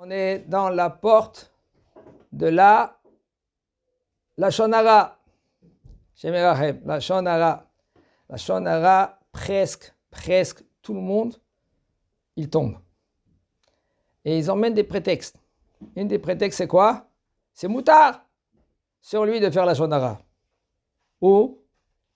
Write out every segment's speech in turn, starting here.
On est dans la porte de la Lashon Hara. Shemerachem, Lashon Hara. Lashon Hara, presque tout le monde, il tombe. Et ils emmènent des prétextes. Une des prétextes, c'est quoi? C'est moutard sur lui de faire Lashon Hara. Ou,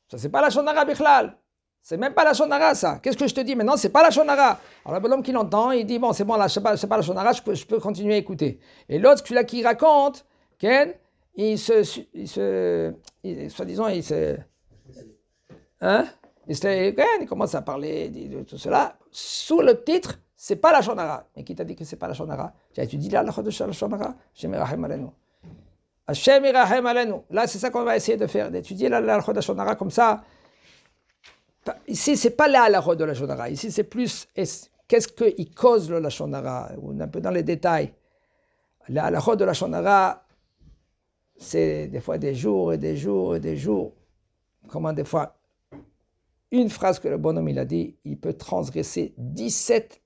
ça c'est pas Lashon Hara Bichlal. C'est même pas Lashon Hara ça. Qu'est-ce que je te dis maintenant? C'est pas Lashon Hara. Alors le bonhomme qui l'entend, il dit bon c'est bon là, c'est pas Lashon Hara, je peux continuer à écouter. Et l'autre, celui-là qui raconte, Ken, soi-disant, il commence à parler de tout cela. Sous le titre, c'est pas Lashon Hara. Mais qui t'a dit que c'est pas Lashon Hara? Tu dis là, la de Lashon Hara, Hashem Irachem Alenu. Hashem Irachem Alenu. Là, c'est ça qu'on va essayer de faire, d'étudier la de Lashon Hara comme ça. Ici, c'est pas la de la Lashon Hara. Ici, c'est plus qu'est-ce qu'il cause le Lashon Hara. On est un peu dans les détails. La de la Lashon Hara, c'est des fois des jours et des jours et des jours. Comment des fois, une phrase que le bonhomme il a dit, il peut transgresser 17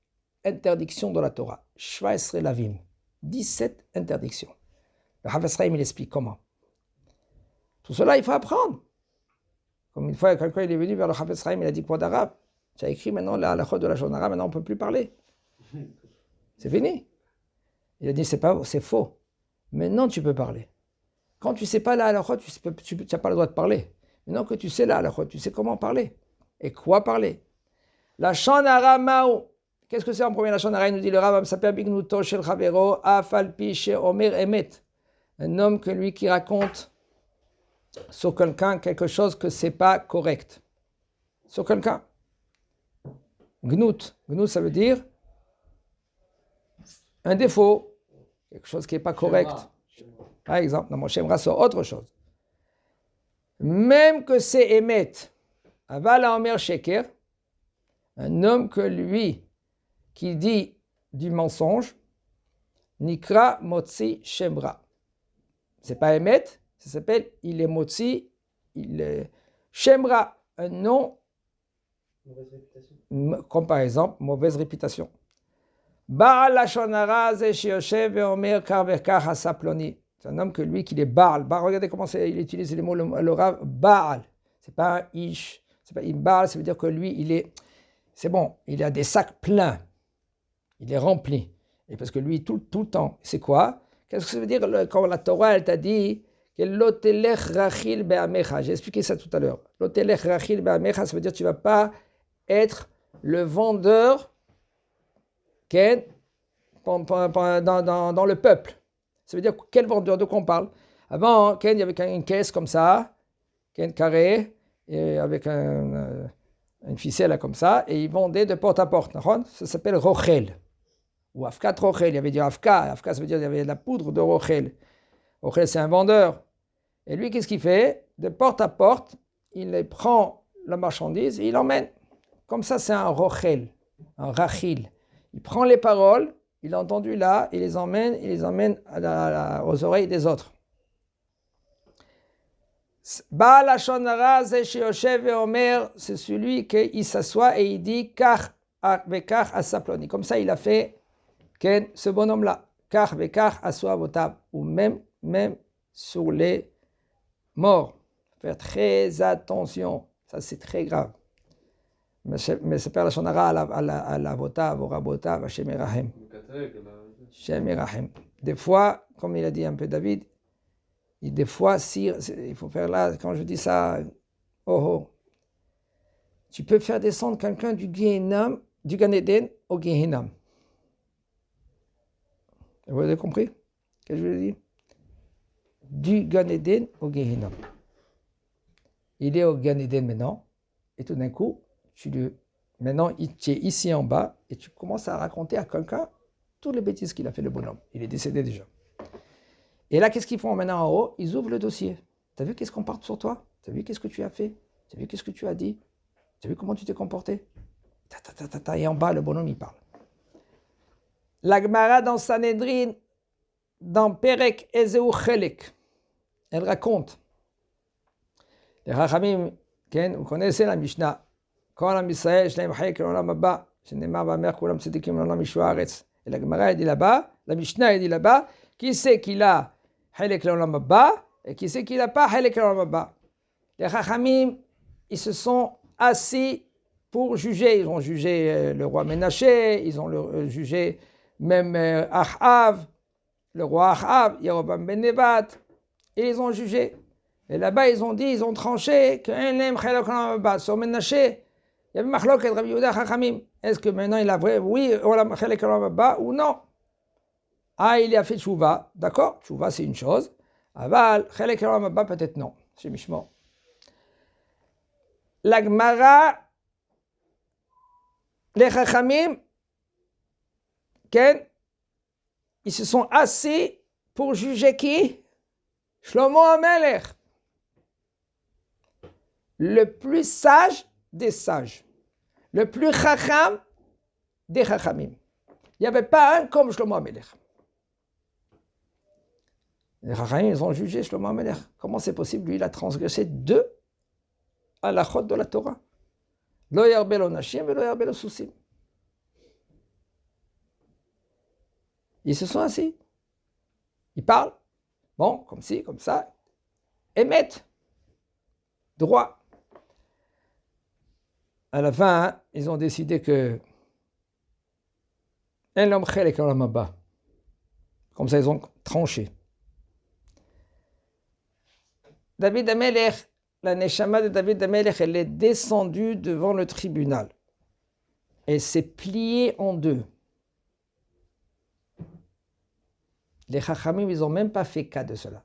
interdictions de la Torah. Shvaesre lavim. 17 interdictions. Le Chafetz Chaim, il explique comment. Tout cela, il faut apprendre. Comme une fois, quelqu'un il est venu vers le Chafetz Chaim, il a dit quoi d'arabe? Tu as écrit maintenant la halachot de la Lashon Hara, maintenant on ne peut plus parler. C'est fini. Il a dit c'est faux. Maintenant tu peux parler. Quand tu ne sais pas la halachot, tu n'as pas le droit de parler. Maintenant que tu sais la halachot, tu sais comment parler. Et quoi parler? La Lashon Hara ma'u. Qu'est-ce que c'est en premier la Lashon Hara? Il nous dit le Rav Amsaper bignuto shel chavero afal pi she'omer emet. Un homme que lui qui raconte sur quelqu'un quelque chose que c'est pas correct. Sur quelqu'un. Gnout. Gnout, ça veut dire un défaut. Quelque chose qui n'est pas correct. Par exemple, dans mon Shemra, c'est autre chose. Même que c'est Emet, Aval Omer Sheker, un homme que lui qui dit du mensonge, Nikra Motzi Shemra. C'est pas Emet, ça s'appelle il est Motzi, il est Shemra, un nom, mauvaise réputation. Comme par exemple, mauvaise réputation. Baal Lashon Hara ze sheyoshev ve'omer kar vekar hasaploni. C'est un homme que lui, qu'il est Baal. Baal, regardez comment il utilise les mots, le Rav, Baal. C'est pas un Ish. C'est pas Baal, ça veut dire que lui, c'est bon, il a des sacs pleins. Il est rempli. Et parce que lui, tout le temps, c'est quoi? Qu'est-ce que ça veut dire quand la Torah, elle t'a dit que l'otelech rachil be'amecha. J'ai expliqué ça tout à l'heure. L'otelech rachil be'amecha, ça veut dire que tu ne vas pas être le vendeur dans le peuple. Ça veut dire quel vendeur, de quoi on parle? Avant, il y avait une caisse comme ça, carré, et avec une ficelle comme ça, et ils vendaient de porte à porte. Ça s'appelle Rochel. Ou Afkat Rochel. Il y avait du Afka. Afka, ça veut dire qu'il y avait de la poudre de Rochel. Rochel, c'est un vendeur. Et lui, qu'est-ce qu'il fait? De porte à porte, il prend la marchandise et il l'emmène. Comme ça, c'est un Rochel, un Rachil. Il prend les paroles, il a entendu là, il les emmène aux oreilles des autres. Baal Lashon Hara ze sheyoshev ve'omer, c'est celui qui s'assoit et il dit kach vekach asaploni. Comme ça, il a fait ce bonhomme-là. Kach vekach aswa votav. Ou même sur les morts. Faire très attention. Ça, c'est très grave. Mais c'est pas Lashon Hara à la votav, au rabotav, Hashem Irachem. Hashem Irachem. Des fois, comme il a dit un peu David, des fois, il faut faire là, quand je dis ça, tu peux faire descendre quelqu'un du Gehinnom, du Gan Eden au Gehinnom. Vous avez compris ce que je veux dire? Du Gan Eden au Gehinnom. Il est au Gan Eden maintenant, et tout d'un coup, maintenant, tu es ici en bas, et tu commences à raconter à quelqu'un toutes les bêtises qu'il a fait, le bonhomme. Il est décédé déjà. Et là, qu'est-ce qu'ils font maintenant en haut? Ils ouvrent le dossier. Tu as vu qu'est-ce qu'on parle sur toi? Tu as vu qu'est-ce que tu as fait? Tu as vu qu'est-ce que tu as dit? Tu as vu comment tu t'es comporté? Et en bas, le bonhomme, il parle. La Gemara dans Sanhedrin, dans Perek Ezeu Chelek, elle raconte. Les Chachamim, vous connaissez la Mishnah. Kol Am Yisrael, Shleim Chayek, L'Olam Haba, Shenemar Vamer, Kulam Tzedikim, L'Olam Yishu Haaretz. Et la Gemara, elle dit là-bas, La Mishnah dit là-bas, qui sait qu'il a Halek l'Olam Haba et qui sait qu'il n'a pas Halek l'Olam Haba. Les Chachamim, ils se sont assis pour juger. Ils ont jugé le roi Ménaché, ils ont jugé même Achav, le roi Achav, Yeroboam ben Nebat, et ils ont jugé. Et là-bas, ils ont dit, ils ont tranché que sur Ménaché, il y avait Machlok et Rabbi Yehuda Chachamim. Est-ce que maintenant il a vrai, oui, ou non? Ah, il a fait Tchouva, d'accord, Tchouva c'est une chose. Aval, Chelek Olam Haba, peut-être non, c'est Mishmor. La Gemara, les Chachamim, ils se sont assis pour juger qui? Shlomo HaMelech, le plus sage des sages, le plus Chacham des Chachamim. Il n'y avait pas un comme Shlomo HaMelech. Les Chachamim, ils ont jugé Shlomo HaMelech. Comment c'est possible? Lui, il a transgressé 2 halachot de la Torah. Lo yarbe lo nashim et lo yarbe lo susim. Ils se sont assis. Ils parlent. Bon, comme ci, comme ça. Émettent. Droit. À la fin, hein, ils ont décidé que un l'homme chelek olam haba. Comme ça, ils ont tranché. David HaMelech, la neshama de David HaMelech, elle est descendue devant le tribunal. Elle s'est pliée en 2. Les Chachamim, ils n'ont même pas fait cas de cela.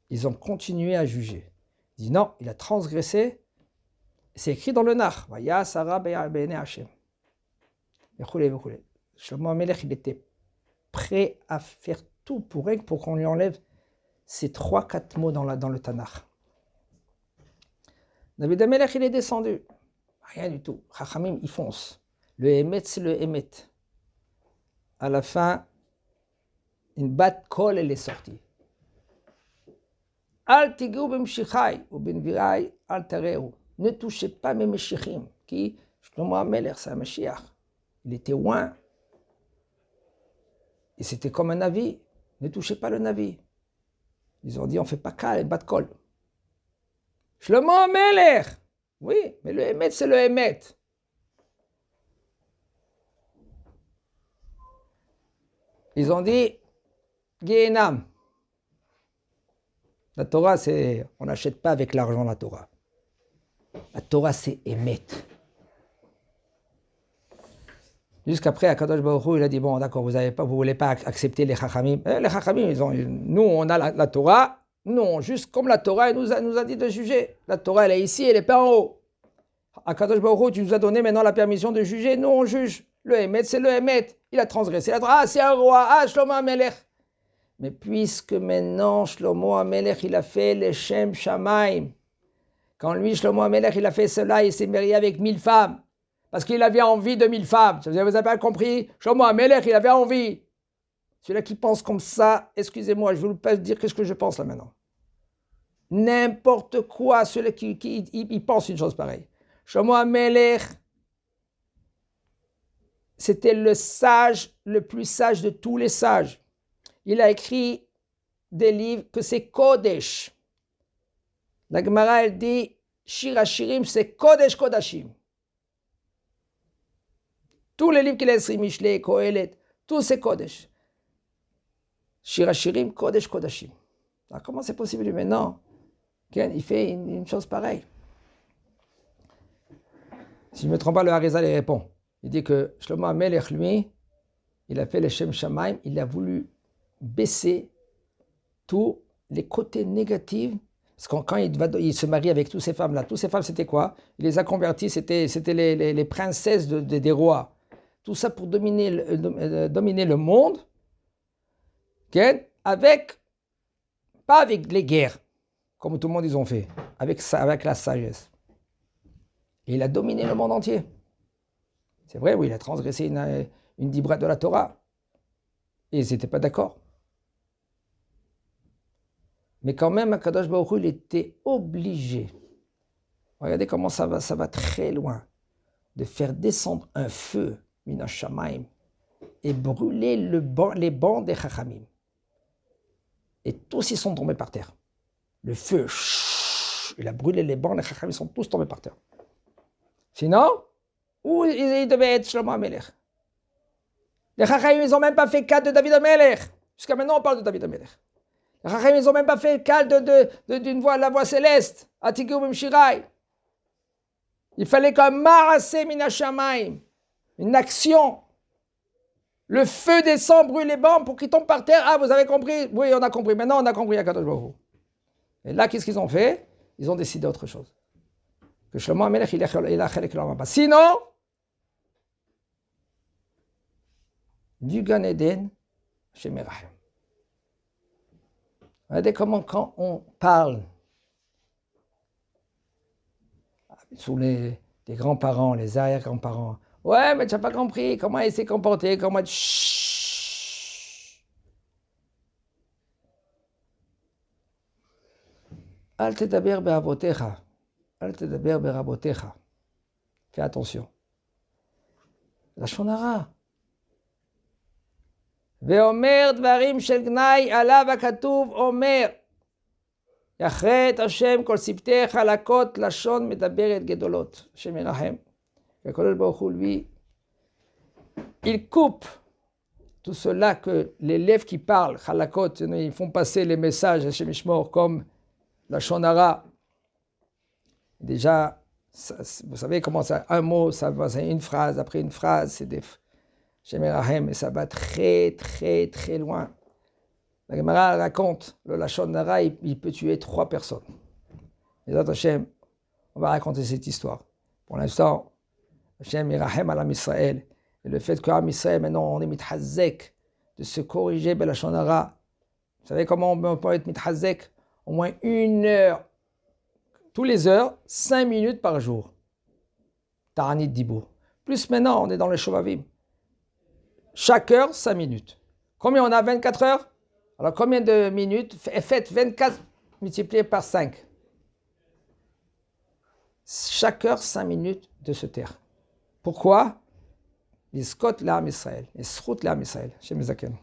Ils ont continué à juger. Ils disent non, il a transgressé. C'est écrit dans le Nach. Vaya Sarah be'ene Hashem. Shlomo HaMelech, il était prêt à faire tout pour qu'on lui enlève ces 3-4 mots dans le Tanakh. David HaMelech, il est descendu. Rien du tout. Chachamim, ils foncent. Le Emet, c'est le Emet. À la fin, une bat kol, elle est sortie. Al tigou b'mshichai ou b'nvirai al tareu. Ne touchez pas mes meshichim. Qui, Shlomo HaMelech, c'est un Mashiach. Il était loin. Et c'était comme un navi. Ne touchez pas le navi. Ils ont dit, on ne fait pas cas, bat kol. Shlomo HaMelech. Oui, mais le Emet, c'est le Emet. Ils ont dit, Gehenam. La Torah, c'est, on n'achète pas avec l'argent la Torah. La Torah, c'est Emet. Jusqu'après, Akadosh Baruch Hu, il a dit, bon, d'accord, vous voulez pas accepter les Chachamim. Les Chachamim, nous, on a la Torah. Non, juste comme la Torah, elle nous a dit de juger. La Torah, elle est ici, elle n'est pas en haut. Akadosh Baruch Hu, tu nous as donné maintenant la permission de juger. Nous, on juge. Le Emet, c'est le Emet. Il a transgressé la Torah. Ah, c'est un roi. Ah, Shlomo HaMelech. Mais puisque maintenant, Shlomo HaMelech, il a fait les Shem Shamaim. Quand lui, Shlomo HaMelech, il a fait cela, il s'est marié avec 1000 femmes. Parce qu'il avait envie de 1000 femmes. Vous avez pas compris? Shlomo HaMelech, il avait envie. Celui-là qui pense comme ça, excusez-moi, je ne vais pas dire ce que je pense là maintenant. N'importe quoi, celui qui pense une chose pareille. Shlomo HaMelech, c'était le sage, le plus sage de tous les sages. Il a écrit des livres que c'est Kodesh. La Gemara, elle dit, Shir HaShirim, c'est Kodesh Kodashim. Tous les livres qu'il a écrits, Mishlei, Kohelet, tous c'est Kodesh. Shir HaShirim, Kodesh Kodashim. Alors comment c'est possible maintenant? Il fait une chose pareille. Si je ne me trompe pas, le Harizal il répond. Il dit que Shlomo HaMelech, lui, il a fait les Shem Shamaim, il a voulu baisser tous les côtés négatifs. Parce que quand il se marie avec toutes ces femmes-là, toutes ces femmes, c'était quoi? Il les a converties, c'était les princesses des rois. Tout ça pour dominer le monde, pas avec les guerres, comme tout le monde ils ont fait, avec la sagesse. Et il a dominé le monde entier. C'est vrai, oui, il a transgressé une dibra de la Torah. Et ils n'étaient pas d'accord. Mais quand même, Akadosh Baruch Hu, il était obligé. Regardez comment ça va très loin. De faire descendre un feu, Mina Shamaim, et brûlé les bancs des Chachamim. Et tous ils sont tombés par terre. Le feu, il a brûlé les bancs, les Chachamim sont tous tombés par terre. Sinon, où il devait être Shlomo HaMelech? Les Chachamim, ils n'ont même pas fait cas de David HaMelech. Jusqu'à maintenant, on parle de David HaMelech. Les Chachamim, ils n'ont même pas fait cas d'une voix, la voix céleste. Atiku B'Mshirai. Il fallait qu'un Ma'aseh Min HaShamayim, une action. Le feu descend, brûle les bancs pour qu'ils tombent par terre. Ah, vous avez compris? Oui, on a compris. Maintenant, on a compris Akadosh Baruch Hu. Et là, qu'est-ce qu'ils ont fait? Ils ont décidé autre chose. Que Shlomo HaMelech, il a chelek l'olam haba. Sinon, du Gan Eden, chez Merachem. Regardez comment quand on parle sous les grands-parents, les arrière-grands-parents, ouais, mais tu n'as pas compris comment il s'est comporté, comment... Chut. Al tedaber be'avotecha. Al tedaber be'rabotecha. Fais attention. La shonara. ואומר דברים של גנאי עליו הכתוב אומר יחרט השם כל שפתי חלקות לשון מדברת גדולות. השם ירחם. והקדוש ברוך הוא lui, il coupe tout cela que les lèvres qui parlent, halakot, ils font passer les messages Hashem Yishmor comme la shonara. Déjà, vous savez comment ça, un mot, ça va, c'est une phrase après une phrase, c'est des Hashem Yirachem, et ça va très très très loin. La Gemara raconte, le Lashon Hara, il peut tuer 3 personnes. Les autres Hashem, on va raconter cette histoire. Pour l'instant, Hashem Yirachem à l'Am Israël, et le fait qu'Am Israël, maintenant, on est mithazek de se corriger ben Lashon Hara. Vous savez comment on peut être mithazek? Au moins 1 heure, tous les heures, 5 minutes par jour. Ta'anit Dibour. Plus maintenant, on est dans les Shovavim. Chaque heure, 5 minutes. Combien on a? 24 heures? Alors combien de minutes? Faites 24 multiplié par 5. Chaque heure, 5 minutes de se taire. Pourquoi? Les Scott l'Am Israël. Les Srout l'Am Israël. Chez Mezaken.